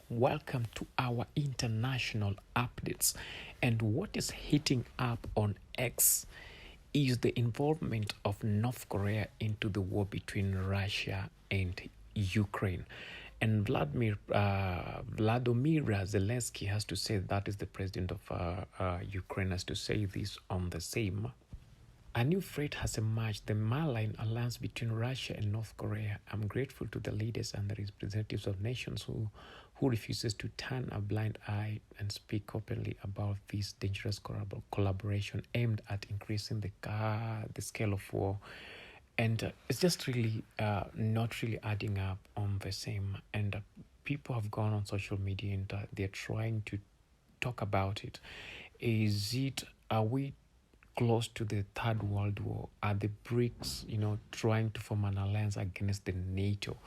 Welcome to our international updates. And what is hitting up on X is the involvement of North Korea into the war between Russia and Ukraine. And Vladimir Zelensky has to say, that is the president of Ukraine, has to say this on the same. A new threat has emerged, the malign alliance between Russia and North Korea. I'm grateful to the leaders and the representatives of nations who refuses to turn a blind eye and speak openly about this dangerous collaboration aimed at increasing the scale of war. And it's just really not really adding up on the same. And people have gone on social media and they're trying to talk about it. Are we close to the Third World War? Are the BRICS, trying to form an alliance against the NATO?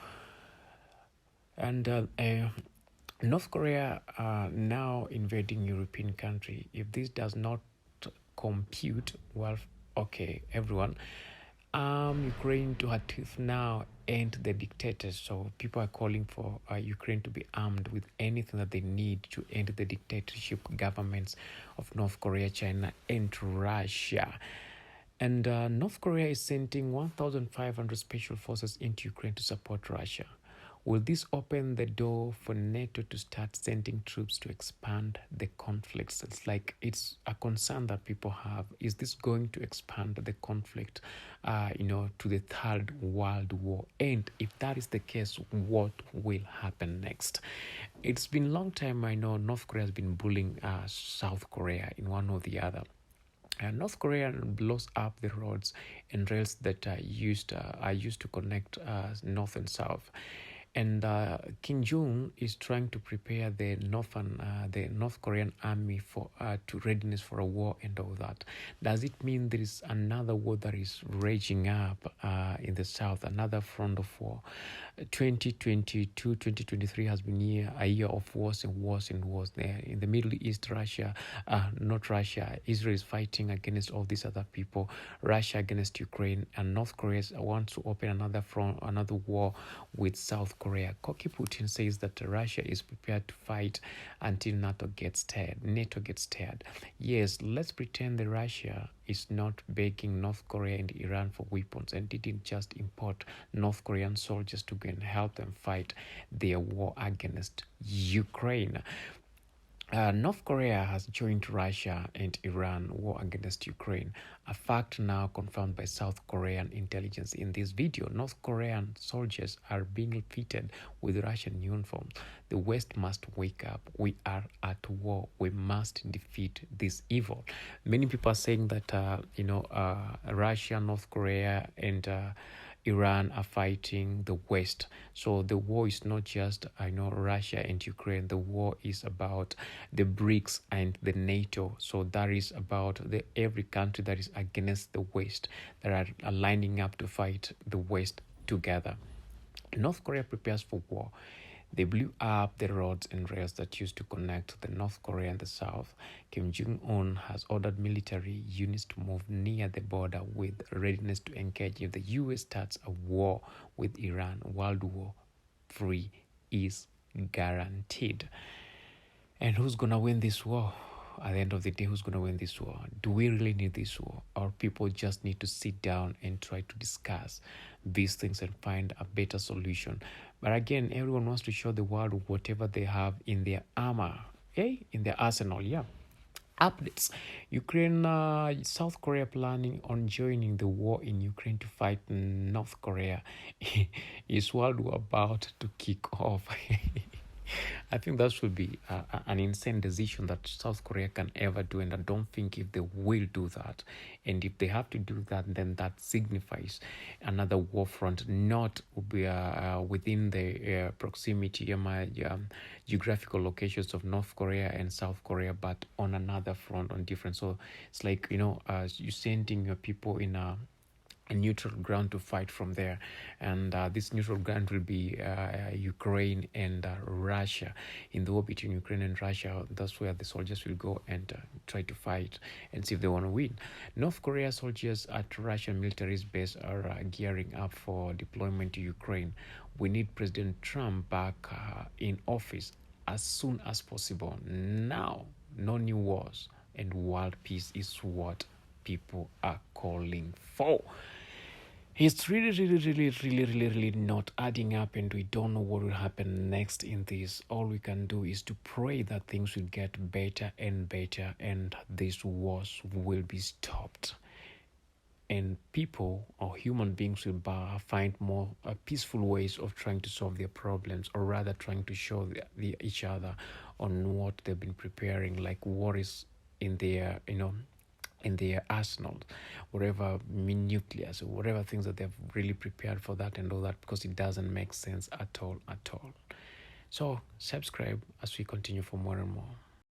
And North Korea now invading European country. If this does not compute, well, okay, everyone. Ukraine to her teeth now and the dictators. So people are calling for Ukraine to be armed with anything that they need to end the dictatorship governments of North Korea, China, and Russia. And North Korea is sending 1,500 special forces into Ukraine to support Russia. Will this open the door for NATO to start sending troops to expand the conflicts? It's a concern that people have. Is this going to expand the conflict, to the Third World War? And if that is the case, what will happen next? It's been a long time. I know North Korea has been bullying South Korea in one or the other. North Korea blows up the roads and rails that are used to connect North and South. And Kim Jong is trying to prepare the North Korean army to readiness for a war and all that. Does it mean there is another war that is raging up in the South, another front of war? 2022, 2023 has been a year of wars and wars and wars there. In the Middle East, Israel is fighting against all these other people, Russia against Ukraine, and North Korea wants to open another war with South Korea. Koki Putin says that Russia is prepared to fight until NATO gets tired. Yes, let's pretend that Russia is not begging North Korea and Iran for weapons and didn't just import North Korean soldiers to go and help them fight their war against Ukraine. North Korea has joined Russia and Iran war against Ukraine, a fact now confirmed by South Korean intelligence. In this video, North Korean soldiers are being fitted with Russian uniforms. The West must wake up. We are at war. We must defeat this evil. Many people are saying that Russia, North Korea, and Iran are fighting the West. So the war is not just, Russia and Ukraine. The war is about the BRICS and the NATO. So that is about every country that is against the West, that are lining up to fight the West together. North Korea prepares for war. They blew up the roads and rails that used to connect the North Korea and the South. Kim Jong-un has ordered military units to move near the border with readiness to engage if the U.S. starts a war with Iran. World War III is guaranteed. And who's going to win this war? At the end of the day, who's going to win this war? Do we really need this war? Or people just need to sit down and try to discuss these things and find a better solution? But again, everyone wants to show the world whatever they have in their armor, in their arsenal, Updates. Ukraine, South Korea planning on joining the war in Ukraine to fight North Korea. Is World War about to kick off? I think that should be an insane decision that South Korea can ever do, and I don't think if they will do that. And if they have to do that, then that signifies another war front, not within the proximity, geographical locations of North Korea and South Korea, but on another front, on different. So it's like, you sending your people in a neutral ground to fight from there, and this neutral ground will be Ukraine and Russia. In the war between Ukraine and Russia, that's where the soldiers will go and try to fight and see if they want to win. North Korea soldiers at Russian military base are gearing up for deployment to Ukraine. We need President Trump back in office. as soon as possible. Now, no new wars and world peace is what people are calling for. It's really not adding up, and we don't know what will happen next in this. All we can do is to pray that things will get better and better, and these wars will be stopped. And people or human beings will find more peaceful ways of trying to solve their problems, or rather trying to show each other on what they've been preparing, like what is in their, in their arsenal, whatever nucleus or whatever things that they've really prepared for that and all that, because it doesn't make sense at all. So subscribe as we continue for more and more.